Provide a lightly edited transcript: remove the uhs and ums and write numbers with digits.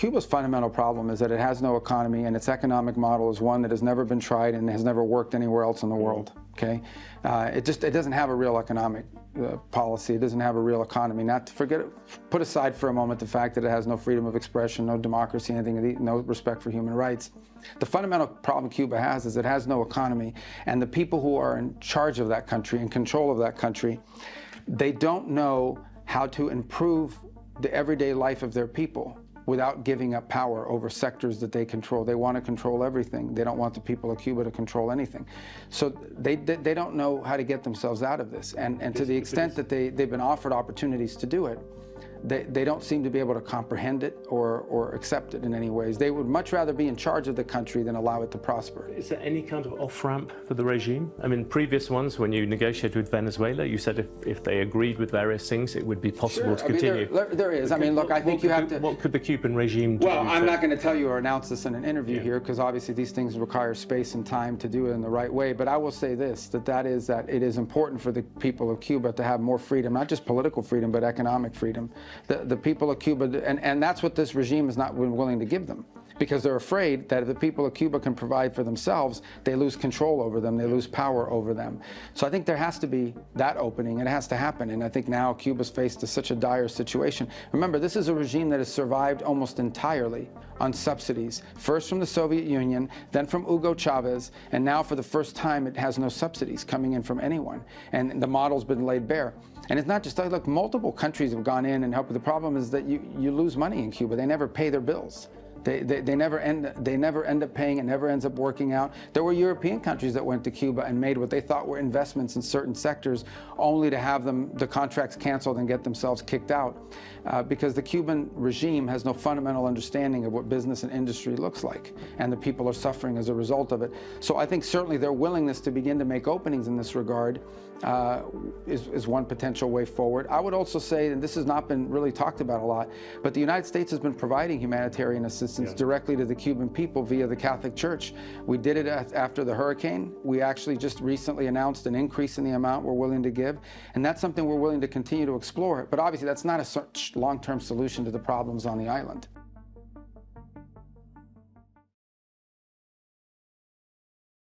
Cuba's fundamental problem is that it has no economy, and its economic model is one that has never been tried and has never worked anywhere else in the world. Okay, it doesn't have a real economic policy. It doesn't have a real economy. Not to forget, put aside for a moment the fact that it has no freedom of expression, no democracy, anything, no respect for human rights. The fundamental problem Cuba has is it has no economy, and the people who are in charge of that country, in control of that country, they don't know how to improve the everyday life of their people without giving up power over sectors that they control. They want to control everything. They don't want the people of Cuba to control anything. So they don't know how to get themselves out of this. And to the extent that they've been offered opportunities to do it, they don't seem to be able to comprehend it or accept it in any ways. They would much rather be in charge of the country than allow it to prosper. Is there any kind of off-ramp for the regime? I mean, previous ones, when you negotiated with Venezuela, you said if they agreed with various things, it would be possible to continue. There is. I mean, look, I think you have to... What could the Cuban regime do? Well, I'm not going to tell you or announce this in an interview here, because obviously these things require space and time to do it in the right way. But I will say this, that it is important for the people of Cuba to have more freedom, not just political freedom, but economic freedom. The people of Cuba, and that's what this regime is not willing to give them, because they're afraid that if the people of Cuba can provide for themselves, they lose control over them, they lose power over them. So I think there has to be that opening, it has to happen, and I think now Cuba's faced to such a dire situation. Remember, this is a regime that has survived almost entirely on subsidies, first from the Soviet Union, then from Hugo Chavez, and now for the first time it has no subsidies coming in from anyone, and the model's been laid bare. And it's not just, look, multiple countries have gone in and helped. The problem is that you lose money in Cuba. They never pay their bills. They never end up paying. It never ends up working out. There were European countries that went to Cuba and made what they thought were investments in certain sectors, only to have the contracts canceled and get themselves kicked out, because the Cuban regime has no fundamental understanding of what business and industry looks like, and the people are suffering as a result of it. So I think certainly their willingness to begin to make openings in this regard is one potential way forward. I would also say, and this has not been really talked about a lot, but the United States has been providing humanitarian assistance directly to the Cuban people via the Catholic Church. We did it after the hurricane. We actually just recently announced an increase in the amount we're willing to give, and that's something we're willing to continue to explore. But obviously that's not a such long-term solution to the problems on the island.